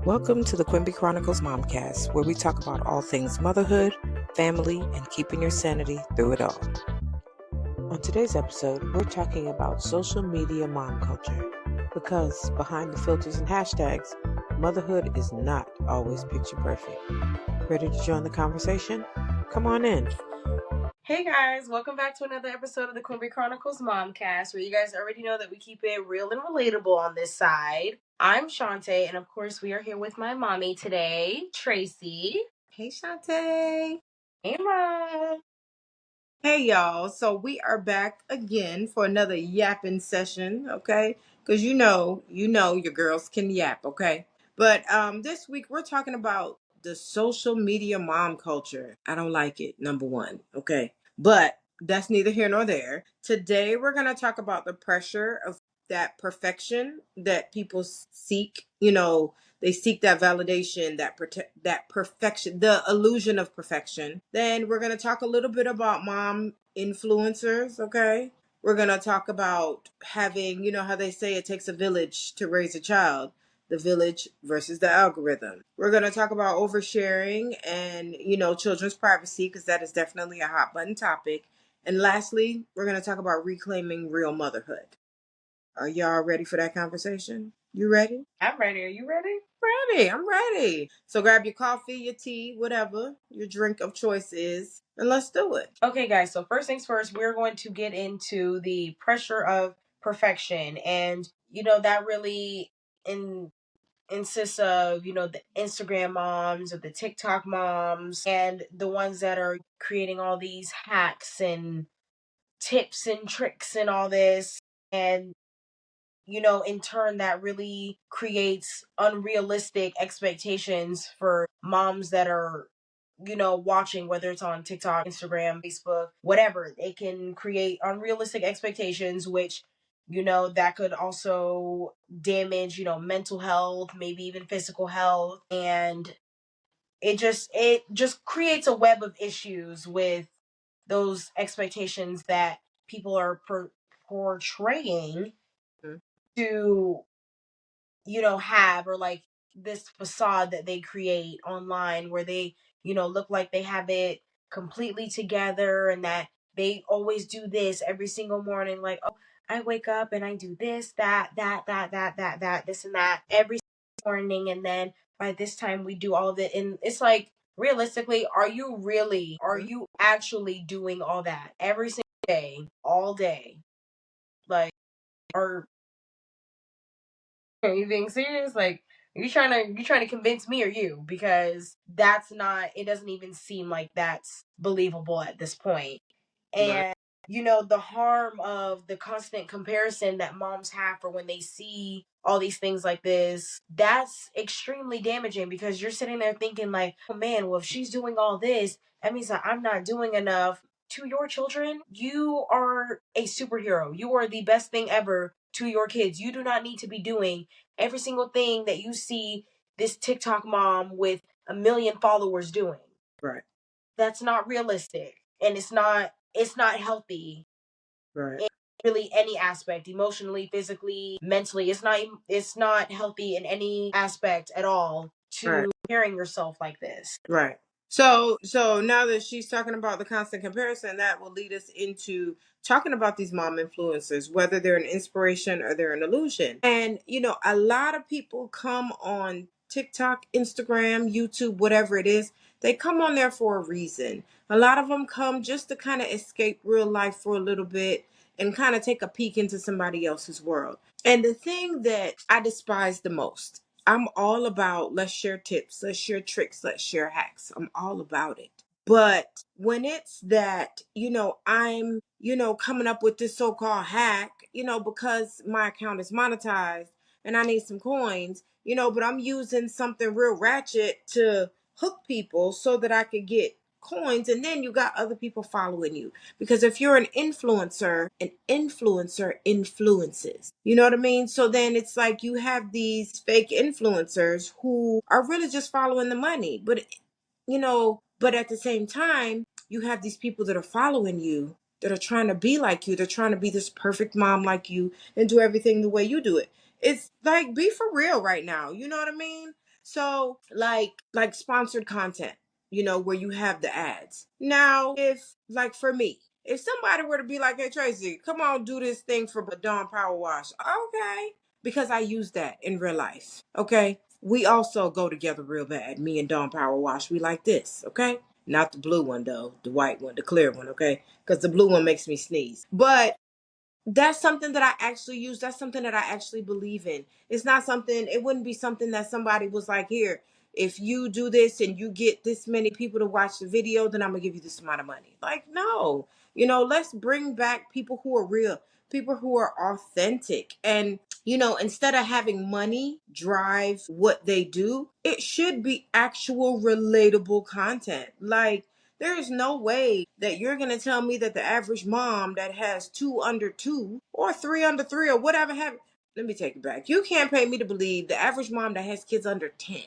Welcome to the Quimby Chronicles Momcast, where we talk about all things motherhood, family, and keeping your sanity through it all. On today's episode, we're talking about social media mom culture, because behind the filters and hashtags, motherhood is not always picture perfect. Ready to join the conversation? Come on in. Hey guys, welcome back to another episode of the Quimby Chronicles Momcast, where you guys already know that we keep it real and relatable on this side. I'm Shantae, and of course, we are here with my mommy today, Tracy. Hey, Shantae. Hey, Mom. Hey, y'all. So we are back again for another yapping session, okay? Because your girls can yap, okay? But this week we're talking about the social media mom culture. I don't like it, number one, okay? But that's neither here nor there. Today we're going to talk about the pressure of that perfection that people seek. They seek that validation, that perfection, the illusion of perfection. Then we're going to talk a little bit about mom influencers, okay? We're going to talk about having, how they say it takes a village to raise a child, the village versus the algorithm. We're going to talk about oversharing and, children's privacy, because that is definitely a hot button topic. And lastly, we're going to talk about reclaiming real motherhood. Are y'all ready for that conversation? You ready? I'm ready. Are you ready? I'm ready. So grab your coffee, your tea, whatever your drink of choice is, and let's do it. Okay, guys, so first things first, we're going to get into the pressure of perfection. And, that really insists of, the Instagram moms or the TikTok moms and the ones that are creating all these hacks and tips and tricks and all this. And, in turn, that really creates unrealistic expectations for moms that are, watching, whether it's on TikTok, Instagram, Facebook, whatever. It can create unrealistic expectations, which, that could also damage, mental health, maybe even physical health. And it just creates a web of issues with those expectations that people are portraying Mhm. to have, or like this facade that they create online where they look like they have it completely together, and that they always do this every single morning, like, oh, I wake up and I do this, that, this and that every morning, and then by this time we do all of it. And it's like, realistically, are you actually doing all that every single day, all day? Like, are you being serious? Like, you trying to convince me or you? Because that's not. It doesn't even seem like that's believable at this point. Right. And the harm of the constant comparison that moms have for when they see all these things like this, that's extremely damaging, because you're sitting there thinking like, oh man, well, if she's doing all this, that means that I'm not doing enough. To your children, you are a superhero. You are the best thing ever to your kids. You do not need to be doing every single thing that you see this TikTok mom with a million followers doing. Right. That's not realistic, and it's not healthy Right. in really any aspect, emotionally, physically, mentally. It's not healthy in any aspect at all Right. to carrying yourself like this. Right. So now that she's talking about the constant comparison, that will lead us into talking about these mom influencers, whether they're an inspiration or they're an illusion. And a lot of people come on TikTok, Instagram, YouTube, whatever it is. They come on there for a reason. A lot of them come just to kind of escape real life for a little bit and kind of take a peek into somebody else's world. And the thing that I despise the most, I'm all about let's share tips, let's share tricks, let's share hacks. I'm all about it. But when it's that, I'm, coming up with this so called hack, because my account is monetized and I need some coins, but I'm using something real ratchet to hook people so that I could get coins. And then you got other people following you. Because if you're an influencer influences. You know what I mean? So then it's like you have these fake influencers who are really just following the money. But at the same time, you have these people that are following you that are trying to be like you. They're trying to be this perfect mom like you and do everything the way you do it. It's like, be for real right now. You know what I mean? So like sponsored content, where you have the ads. Now, if like for me, if somebody were to be like, "Hey Tracy, come on, do this thing for Dawn Power Wash," okay, because I use that in real life. Okay, we also go together real bad. Me and Dawn Power Wash, we like this. Okay, not the blue one though, the white one, the clear one. Okay, because the blue one makes me sneeze. But that's something that I actually use. That's something that I actually believe in. It's not something, it wouldn't be something that somebody was like, "Here, if you do this and you get this many people to watch the video, then I'm going to give you this amount of money." Like, no, let's bring back people who are real, people who are authentic. And, instead of having money drive what they do, it should be actual relatable content. Like, there is no way that you're going to tell me that the average mom that has two under two or three under three or whatever let me take it back. You can't pay me to believe the average mom that has kids under 10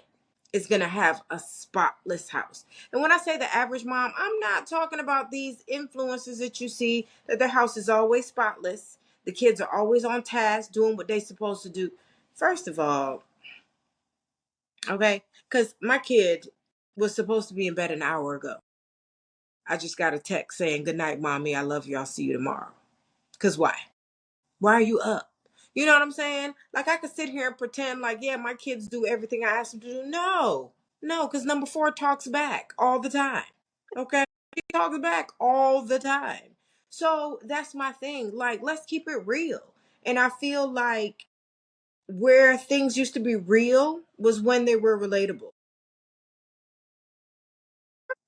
is going to have a spotless house. And when I say the average mom, I'm not talking about these influencers that you see that their house is always spotless. The kids are always on task doing what they're supposed to do. First of all, okay, because my kid was supposed to be in bed an hour ago. I just got a text saying, "Good night, mommy. I love you. I'll see you tomorrow." Because why? Why are you up? You know what I'm saying? Like, I could sit here and pretend like, yeah, my kids do everything I ask them to do. No, no, because number four talks back all the time. Okay? He talks back all the time. So that's my thing. Like, let's keep it real. And I feel like where things used to be real was when they were relatable.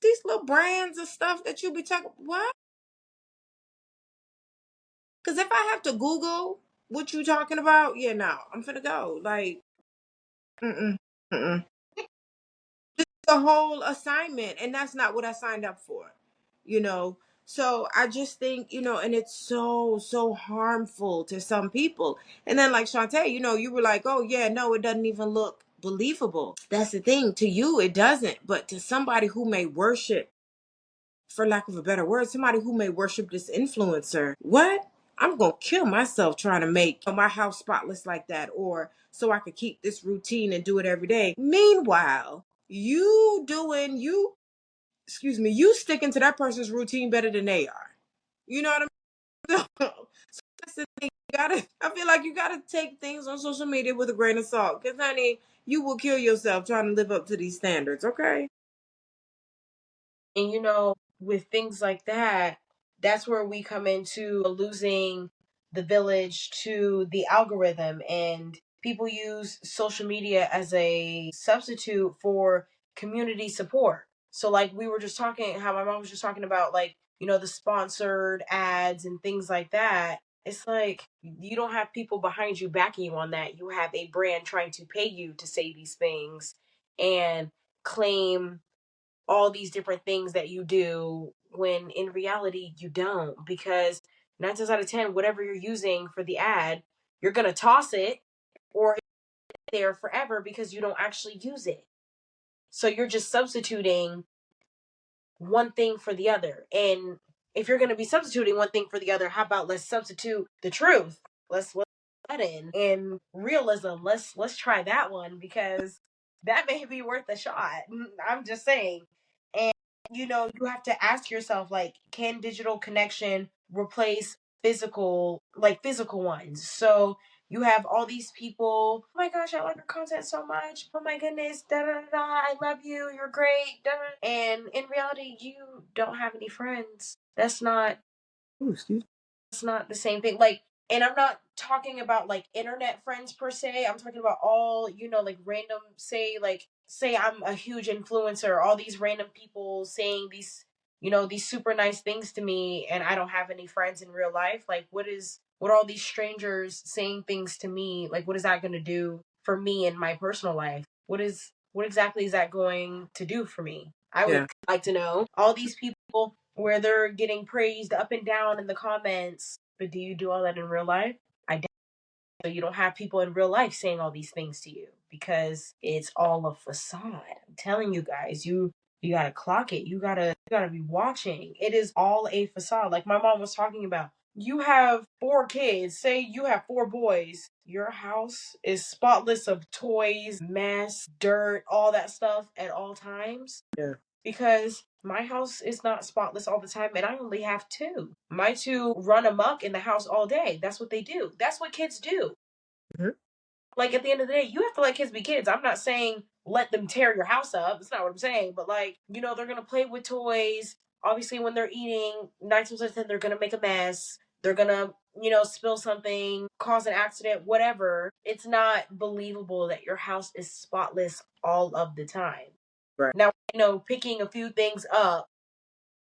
These little brands and stuff that you be talking, what? Because if I have to Google what you talking about, yeah, no, I'm finna go. Like, mm-mm, mm-mm. The whole assignment, and that's not what I signed up for, you know. So I just think, and it's so harmful to some people. And then, like Shantae, you were like, "Oh yeah, no, it doesn't even look believable." That's the thing. To you, it doesn't, but to somebody who may worship, for lack of a better word, somebody who may worship this influencer, what? I'm going to kill myself trying to make my house spotless like that, or so I could keep this routine and do it every day. Meanwhile, you sticking to that person's routine better than they are. You know what I mean? So that's the thing. I feel like you gotta take things on social media with a grain of salt. Because, honey, you will kill yourself trying to live up to these standards, okay? And with things like that, that's where we come into losing the village to the algorithm. And people use social media as a substitute for community support. So, like, we were just talking, how my mom was just talking about, like, the sponsored ads and things like that. It's like you don't have people behind you backing you on that. You have a brand trying to pay you to say these things and claim all these different things that you do when in reality you don't, because 9 times out of 10 whatever you're using for the ad, you're going to toss it or it's there forever because you don't actually use it. So you're just substituting one thing for the other. And if you're going to be substituting one thing for the other, how about let's substitute the truth? Let's let that in, and realism. Let's try that one, because that may be worth a shot. I'm just saying. And you have to ask yourself, like, can digital connection replace physical ones? So you have all these people, "Oh my gosh, I love your content so much. Oh my goodness, da da da, I love you, you're great, da da." And in reality, you don't have any friends. Ooh, excuse That's not the same thing. Like, and I'm not talking about like internet friends per se. I'm talking about all, like random, say I'm a huge influencer, all these random people saying these super nice things to me, and I don't have any friends in real life. Like, what are all these strangers saying things to me? Like, what is that going to do for me in my personal life? What exactly is that going to do for me? I would Yeah. like to know. All these people where they're getting praised up and down in the comments, but do you do all that in real life? I doubt. So you don't have people in real life saying all these things to you, because it's all a facade. I'm telling you guys, you gotta clock it. You gotta be watching. It is all a facade. Like my mom was talking about, you have 4 kids, say you have 4 boys, your house is spotless of toys, mess, dirt, all that stuff at all times. Yeah. Because my house is not spotless all the time, and I only have 2. My 2 run amok in the house all day. That's what they do. That's what kids do. Hmm. Like, at the end of the day, you have to let kids be kids. I'm not saying let them tear your house up. That's not what I'm saying. But, like, they're going to play with toys. Obviously, when they're eating, 9 times out of 10, they're going to make a mess. They're going to, spill something, cause an accident, whatever. It's not believable that your house is spotless all of the time. Right. Now, picking a few things up,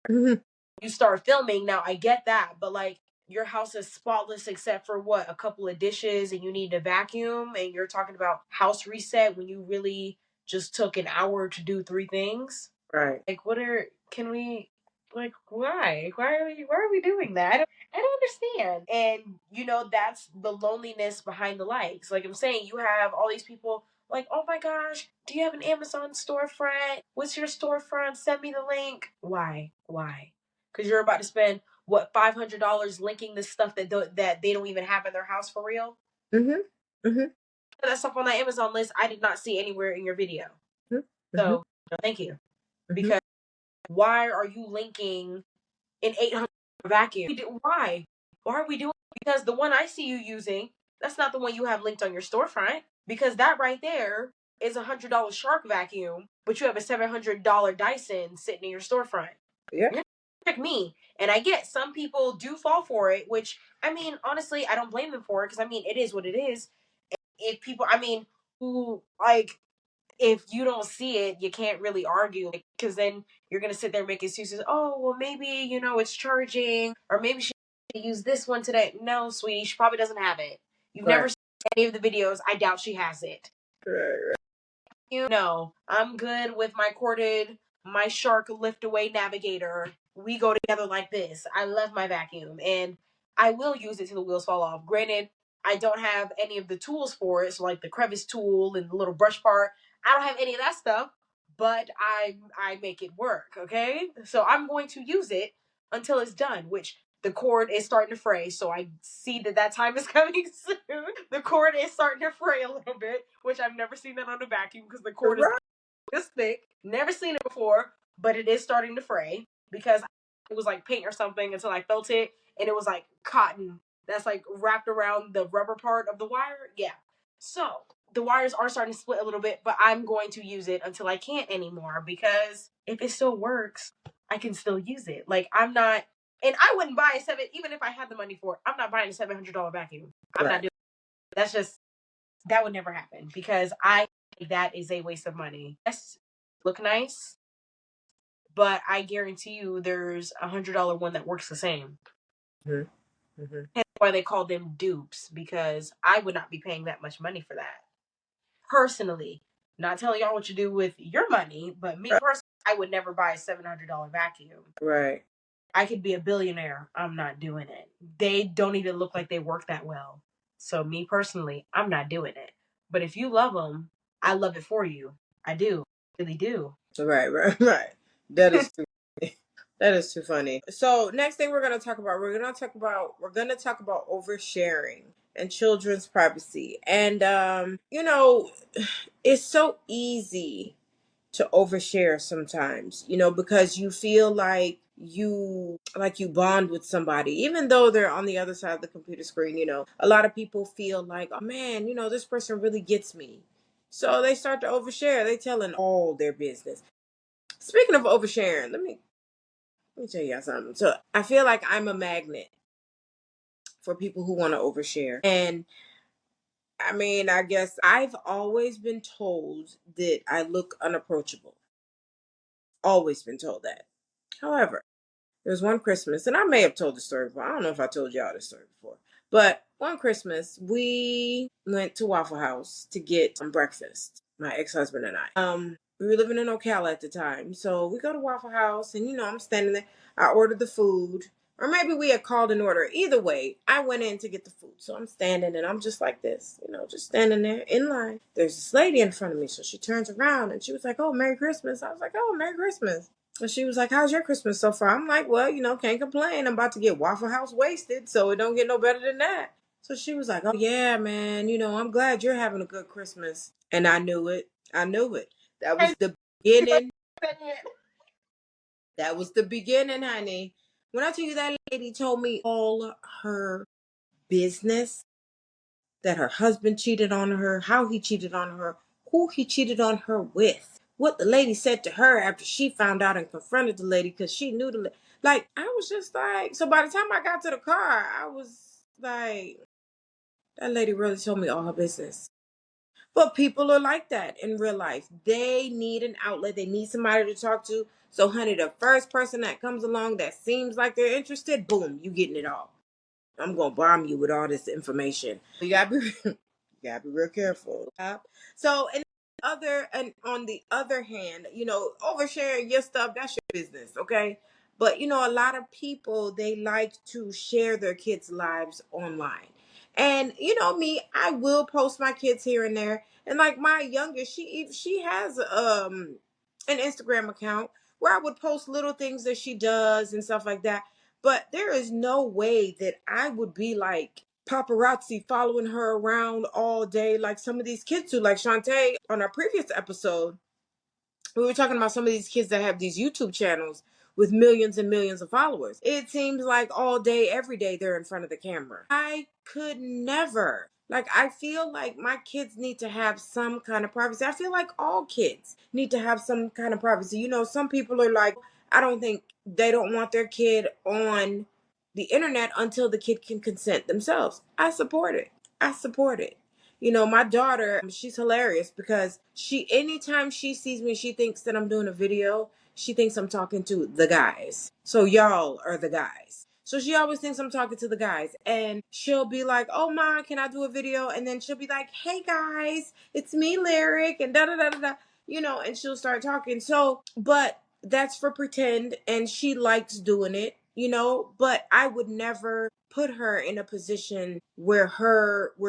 Hmm. you start filming. Now, I get that. But, like, your house is spotless except for what, a couple of dishes, and you need to vacuum, and you're talking about house reset when you really just took an hour to do 3 things. Right. Like, can we, like, why are we doing that? I don't understand. And that's the loneliness behind the likes. Like I'm saying, you have all these people like, oh my gosh, do you have an Amazon storefront? What's your storefront? Send me the link. Why? Because you're about to spend what, $500 linking this stuff that they don't even have in their house for real. Hmm. Hmm. That stuff on that Amazon list, I did not see anywhere in your video. Hmm. So no, thank you. Because why are you linking an 800 vacuum? Why? Why are we doing it? Because the one I see you using, that's not the one you have linked on your storefront. Because that right there is $100 Shark vacuum, but you have a $700 Dyson sitting in your storefront. Yeah. Check me. And I get some people do fall for it, which, I mean, honestly, I don't blame them for it, because, I mean, it is what it is. If people, I mean, who, like, if you don't see it, you can't really argue, because then you're gonna sit there and make excuses. Oh, well, maybe it's charging, or maybe she use this one today. No, sweetie, she probably doesn't have it. You've never Right. seen any of the videos. I doubt she has it. Right. I'm good with my Shark lift away navigator. We go together like this. I love my vacuum, and I will use it till the wheels fall off. Granted, I don't have any of the tools for it, so like the crevice tool and the little brush part. I don't have any of that stuff, but I make it work. Okay, so I'm going to use it until it's done, which the cord is starting to fray, so I see that time is coming soon. The cord is starting to fray a little bit, which I've never seen that on a vacuum, because the cord is Right. this thick. Never seen it before, but it is starting to fray, because it was like paint or something until I felt it, and it was like cotton that's like wrapped around the rubber part of the wire. Yeah. So the wires are starting to split a little bit, but I'm going to use it until I can't anymore, because if it still works, I can still use it. Like, I'm not, and I wouldn't buy even if I had the money for it. I'm not buying a $700 vacuum. I'm not doing. That's just, that would never happen, because I think that is a waste of money. Yes, look nice, but I guarantee you there's $100 one that works the same. Mm-hmm. Mm-hmm. That's why they call them dupes, because I would not be paying that much money for that. Personally, not telling y'all what to do with your money, but me personally, I would never buy a $700 vacuum. Right. I could be a billionaire. I'm not doing it. They don't even look like they work that well. So me personally, I'm not doing it. But if you love them, I love it for you. I do. I really do. Right. Right. That is too funny. That is too funny. So next thing we're gonna talk about, we're gonna talk about oversharing and children's privacy. And it's so easy to overshare sometimes, because you feel like you bond with somebody, even though they're on the other side of the computer screen. A lot of people feel like, oh man, this person really gets me. So they start to overshare. They telling all their business. Speaking of oversharing, let me tell y'all something. So I feel like I'm a magnet for people who want to overshare. And I mean, I guess I've always been told that I look unapproachable. Always been told that. However, there was one Christmas, and I may have told the story before. I don't know if I told y'all this story before. But one Christmas, we went to Waffle House to get some breakfast, my ex-husband and I. We were living in Ocala at the time. So we go to Waffle House, and I'm standing there. I ordered the food. Or maybe we had called an order. Either way, I went in to get the food. So I'm standing, and I'm just like this, just standing there in line. There's this lady in front of me. So she turns around, and she was like, oh, Merry Christmas. I was like, oh, Merry Christmas. And she was like, "How's your Christmas so far?" I'm like, "Well, can't complain. I'm about to get Waffle House wasted, so it don't get no better than that." So she was like, "Oh yeah, man. I'm glad you're having a good Christmas." And I knew it. I knew it. That was the beginning. That was the beginning, honey. When I tell you that lady told me all her business, that her husband cheated on her, how he cheated on her, who he cheated on her with, what the lady said to her after she found out and confronted the lady because she knew like, I was just like, so by the time I got to the car, I was like, that lady really told me all her business. But people are like that in real life. They need an outlet. They need somebody to talk to. So, honey, the first person that comes along that seems like they're interested, boom, you getting it all. I'm gonna bomb you with all this information. You gotta be, you gotta be real careful. So, and on the other hand, oversharing your stuff, that's your business, okay? But a lot of people, they like to share their kids' lives online. And me, I will post my kids here and there. And like my youngest, she has an Instagram account where I would post little things that she does and stuff like that. But there is no way that I would be like paparazzi following her around all day like some of these kids do. Like Shantae, on our previous episode, we were talking about some of these kids that have these YouTube channels with millions and millions of followers. It seems like all day, every day, they're in front of the camera. I could never. Like, I feel like my kids need to have some kind of privacy. I feel like all kids need to have some kind of privacy. Some people are like, I don't think they don't want their kid on the internet until the kid can consent themselves. I support it. I support it. My daughter, she's hilarious because anytime she sees me, she thinks that I'm doing a video. She thinks I'm talking to the guys. So y'all are the guys. So she always thinks I'm talking to the guys. And she'll be like, "Oh, Ma, can I do a video?" And then she'll be like, "Hey, guys, it's me, Lyric," and da da da da da. And she'll start talking. So, but that's for pretend, and she likes doing it, but I would never put her in a position where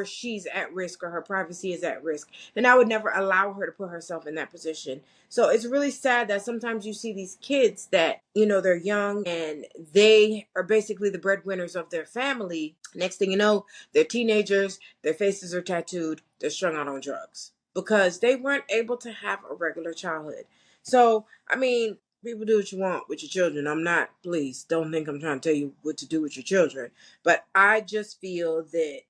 she's at risk or her privacy is at risk, and I would never allow her to put herself in that position. So it's really sad that sometimes you see these kids that they're young and they are basically the breadwinners of their family. Next thing you know, they're teenagers, their faces are tattooed, they're strung out on drugs because they weren't able to have a regular childhood. So I mean, people do what you want with your children. I'm not, please don't think I'm trying to tell you what to do with your children. But I just feel that,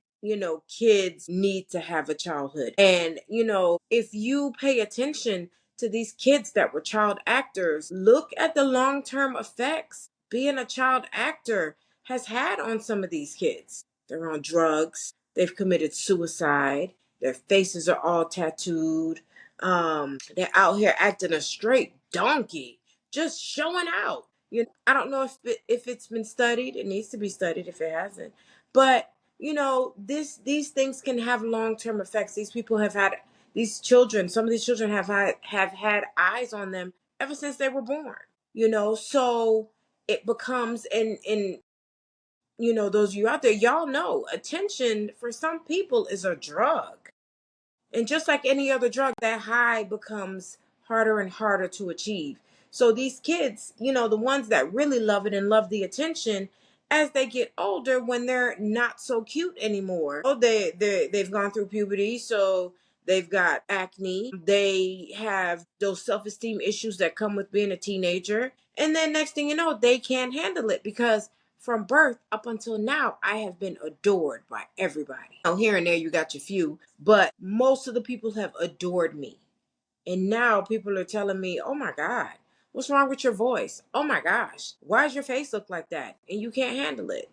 kids need to have a childhood. And, if you pay attention to these kids that were child actors, look at the long term effects being a child actor has had on some of these kids. They're on drugs, they've committed suicide, their faces are all tattooed. They're out here acting a straight donkey, just showing out. I don't know if it's been studied. It needs to be studied if it hasn't. But these things can have long-term effects. These people have had these children. Some of these children have had eyes on them ever since they were born. So it becomes in those of you out there, y'all know attention for some people is a drug. And just like any other drug, that high becomes harder and harder to achieve. So these kids, the ones that really love it and love the attention, as they get older, when they're not so cute anymore, they've gone through puberty, so they've got acne, they have those self-esteem issues that come with being a teenager, and then next thing you know, they can't handle it because from birth up until now, I have been adored by everybody. Here and there, you got your few, but most of the people have adored me. And now people are telling me, "Oh my God, what's wrong with your voice? Oh my gosh, why does your face look like that?" And you can't handle it.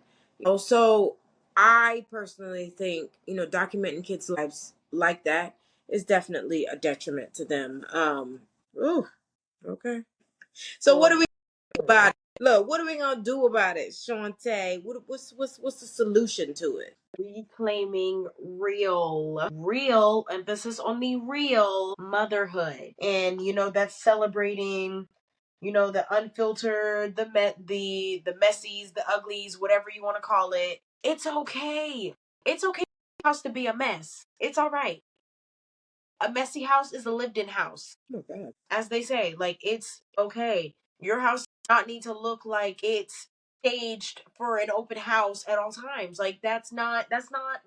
So I personally think, documenting kids' lives like that is definitely a detriment to them. Ooh, okay. So what do we do about it? Look, what are we gonna do about it, Shantae? What's the solution to it? Reclaiming real emphasis on the real motherhood, and that's celebrating the unfiltered, the messies, the uglies, whatever you want to call it. It's okay. It's okay for a house to be a mess. It's all right. A messy house is a lived in house. Oh my God. As they say, like, it's okay. Your house does not need to look like it's staged for an open house at all times. Like that's not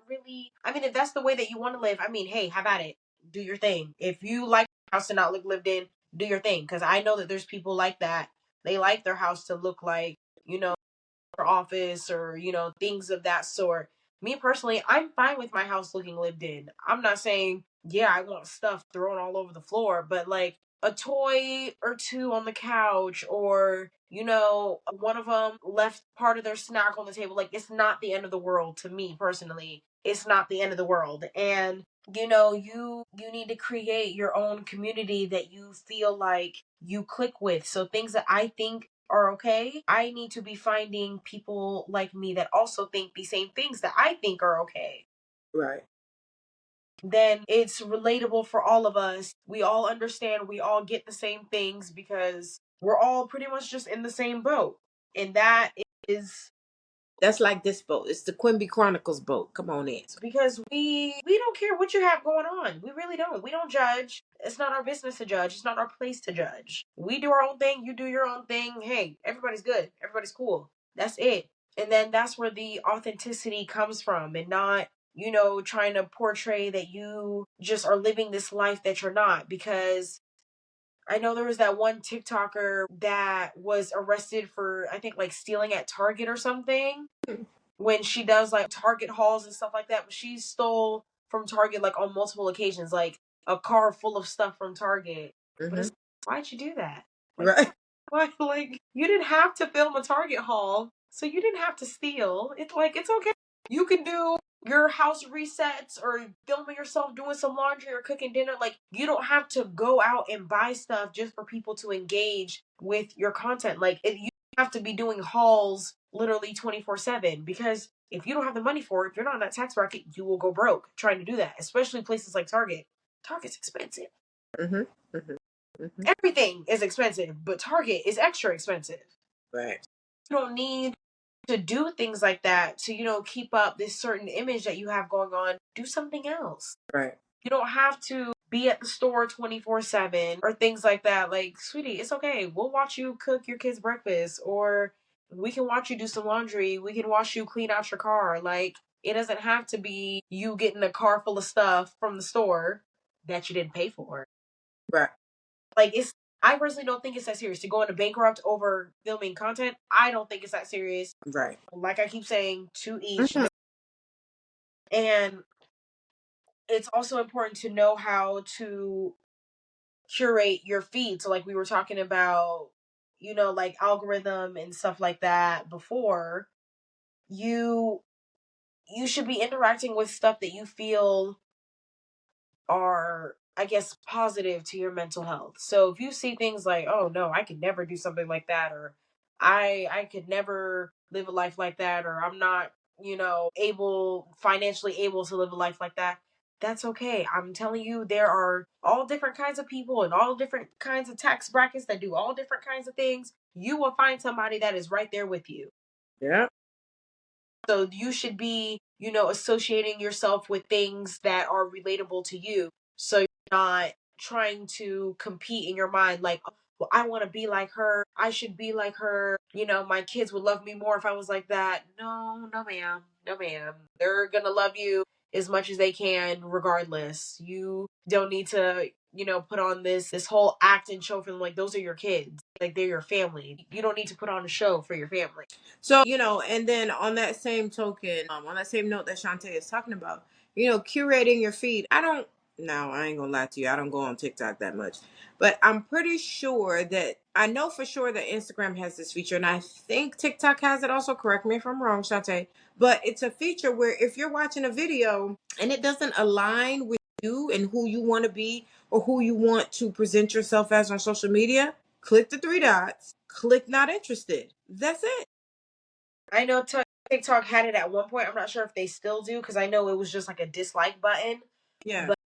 really, I mean, if that's the way that you want to live, I mean, hey, have at it. Do your thing. If you like your house to not look lived in, do your thing. Because I know that there's people like that. They like their house to look like, you know, their office or, you know, things of that sort. Me personally, I'm fine with my house looking lived in. I'm not saying, yeah, I want stuff thrown all over the floor, but like a toy or two on the couch, or, you know, one of them left part of their snack on the table. Like, it's not the end of the world to me personally. It's not the end of the world. And you know, you need to create your own community that you feel like you click with. So things that I think are okay, I need to be finding people like me that also think the same things that I think are okay. Right. Then it's relatable for all of us. We all understand, we all get the same things because we're all pretty much just in the same boat. And that is That's like this boat. It's the Quimby Chronicles boat. Come on in. because we don't care what you have going on. We really don't. We don't judge. It's not our business to judge. It's not our place to judge. We do our own thing, you do your own thing. Hey, everybody's good. Everybody's cool. That's it. And then that's where the authenticity comes from, and not, you know, trying to portray that you just are living this life that you're not. Because I know there was that one TikToker that was arrested for, I think, like stealing at Target or something, when she does like Target hauls and stuff like that. But she stole from Target like on multiple occasions, like a car full of stuff from Target. But it's, why'd you do that? Like, Right. why? Like, you didn't have to film a Target haul, so you didn't have to steal. It's like, it's okay. You can do your house resets or filming yourself doing some laundry or cooking dinner. Like, you don't have to go out and buy stuff just for people to engage with your content. Like, you have to be doing hauls literally 24/7, because if you don't have the money for it, if you're not in that tax bracket, you will go broke trying to do that, especially places like Target. Target's expensive. Mm-hmm. Mm-hmm. Mm-hmm. Everything is expensive, but Target is extra expensive. Right. You don't need to do things like that to, you know, keep up this certain image that you have going on. Do something else. Right. You don't have to be at the store 24/7 or things like that. Like, sweetie, it's okay. We'll watch you cook your kids breakfast, or we can watch you do some laundry. We can watch you clean out your car. Like, it doesn't have to be you getting a car full of stuff from the store that you didn't pay for. Right. Like, I personally don't think it's that serious to go into bankrupt over filming content. I don't think it's that serious. Right. Like I keep saying, to each. And it's also important to know how to curate your feed. So like we were talking about, you know, like algorithm and stuff like that before, you should be interacting with stuff that you feel are, I guess, positive to your mental health. So if you see things like, oh no, I could never do something like that, or I could never live a life like that, or I'm not, you know, financially able to live a life like that, that's okay. I'm telling you, there are all different kinds of people and all different kinds of tax brackets that do all different kinds of things. You will find somebody that is right there with you. Yeah. So you should be, you know, associating yourself with things that are relatable to you. So you're not trying to compete in your mind like, well, I want to be like her. I should be like her. You know, my kids would love me more if I was like that. No, no, ma'am. No, ma'am. They're going to love you as much as they can regardless. You don't need to, you know, put on this whole act and show for them. Like, those are your kids. Like, they're your family. You don't need to put on a show for your family. So, you know, and then on that same token, on that same note that Shantae is talking about, you know, curating your feed. I ain't gonna lie to you. I don't go on TikTok that much, but I'm pretty sure that I know for sure that Instagram has this feature, and I think TikTok has it also. Correct me if I'm wrong, Shantae. But it's a feature where if you're watching a video and it doesn't align with you and who you want to be or who you want to present yourself as on social media, click the three dots, click not interested. That's it. I know TikTok had it at one point. I'm not sure if they still do, because I know it was just like a dislike button. Yeah. But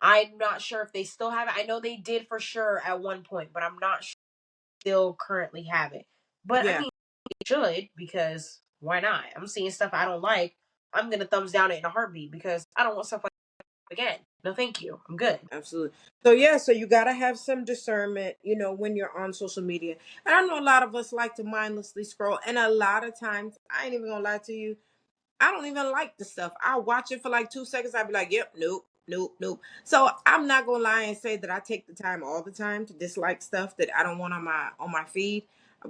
I'm not sure if they still have it. I know they did for sure at one point, but I'm not sure if they still currently have it. But Yeah. I mean, they should, because why not? I'm seeing stuff I don't like. I'm going to thumbs down it in a heartbeat because I don't want stuff like that again. no, thank you, I'm good. Absolutely. So yeah, so you gotta have some discernment, when you're on social media. And I know a lot of us like to mindlessly scroll, and a lot of times, I ain't even gonna lie to you, I don't even like the stuff. I'll watch it for like 2 seconds. I'll be like, yep, nope, nope, nope. So I'm not gonna lie and say that I take the time all the time to dislike stuff that I don't want on my feed.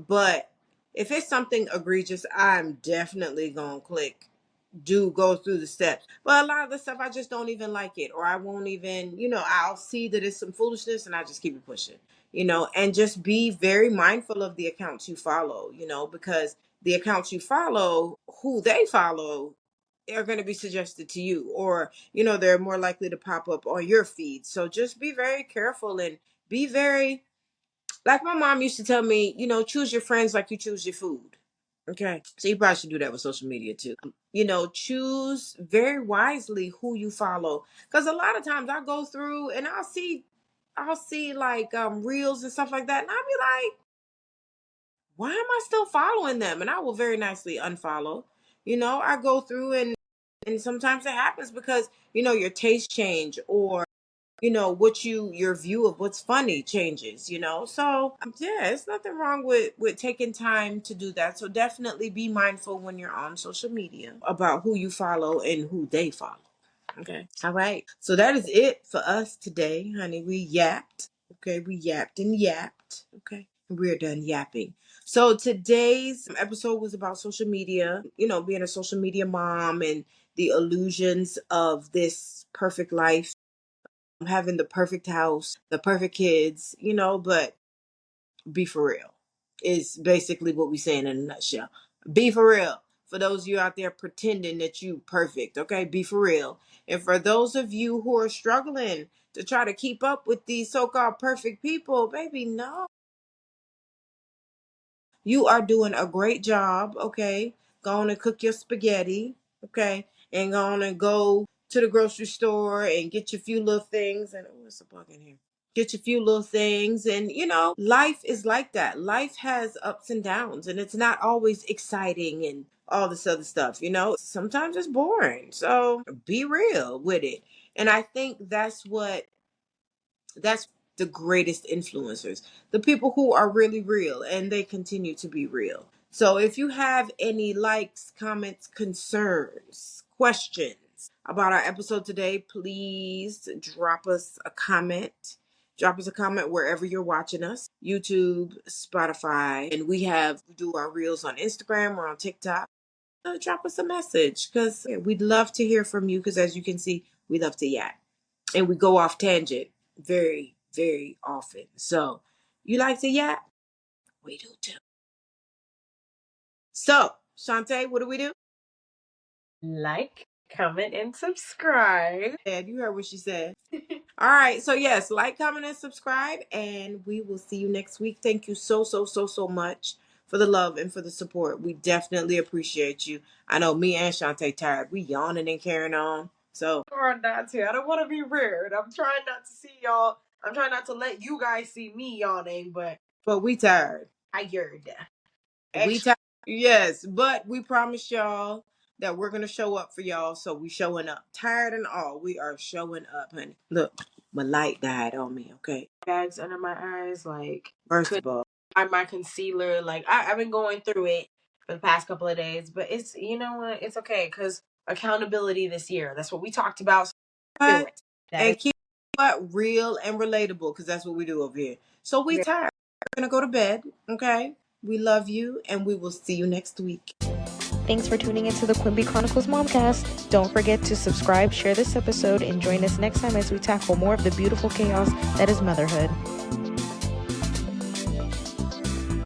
But if it's something egregious, I'm definitely gonna click do go through the steps. But a lot of the stuff I just don't even like it, or I won't even, I'll see that it's some foolishness and I just keep it pushing, and just be very mindful of the accounts you follow, because the accounts you follow, who they follow, are going to be suggested to you, or, they're more likely to pop up on your feed. So just be very careful and be very, like my mom used to tell me, choose your friends like you choose your food. Okay. So you probably should do that with social media too. Choose very wisely who you follow. Because a lot of times I go through and I'll see like reels and stuff like that. And I'll be like, why am I still following them? And I will very nicely unfollow. I go through and sometimes it happens because, your taste change, or your view of what's funny changes, so yeah, it's nothing wrong with taking time to do that. So definitely be mindful when you're on social media about who you follow and who they follow. Okay. All right, so that is it for us today, honey. We yapped. Okay, we yapped and yapped. Okay, and we're done yapping. So today's episode was about social media, being a social media mom and the illusions of this perfect life, having the perfect house, the perfect kids, but be for real is basically what we saying in a nutshell. Be for real. For those of you out there pretending that you perfect, okay, be for real. And for those of you who are struggling to try to keep up with these so-called perfect people, baby, no. You are doing a great job, okay? Go on and cook your spaghetti, okay? And go on and go to the grocery store and get your few little things. And oh, it's a bug in here. Get your few little things. And, life is like that. Life has ups and downs, and it's not always exciting and all this other stuff, Sometimes it's boring. So be real with it. And I think that's the greatest influencers, the people who are really real and they continue to be real. So if you have any likes, comments, concerns, questions about our episode today, please drop us a comment. Drop us a comment wherever you're watching us: YouTube, Spotify, and we do our reels on Instagram or on TikTok. Drop us a message, because we'd love to hear from you, because as you can see, we love to yak and we go off tangent very, very often. So, you like to yap? We do too. So, Shantae, what do we do? Like, comment, and subscribe. Dad, you heard what she said. All right. So, yes, like, comment, and subscribe, and we will see you next week. Thank you so, so, so, so much for the love and for the support. We definitely appreciate you. I know me and Shantae tired. We yawning and carrying on. So, Trying not to. I don't want to be rude. I'm trying not to see y'all. I'm trying not to let you guys see me yawning, but we tired. I yearned. We tired. Yes, but we promise y'all that we're gonna show up for y'all. So we showing up, tired and all. We are showing up, honey. Look, my light died on me. Okay. Bags under my eyes, like First of all, my concealer. Like I've been going through it for the past couple of days, but it's, you know what, it's okay, because accountability this year. That's what we talked about. So and keep what real and relatable, because that's what we do over here. So we tired. We're gonna go to bed. Okay. We love you, and we will see you next week. Thanks for tuning into the Quimby Chronicles Momcast. Don't forget to subscribe, share this episode, and join us next time as we tackle more of the beautiful chaos that is motherhood.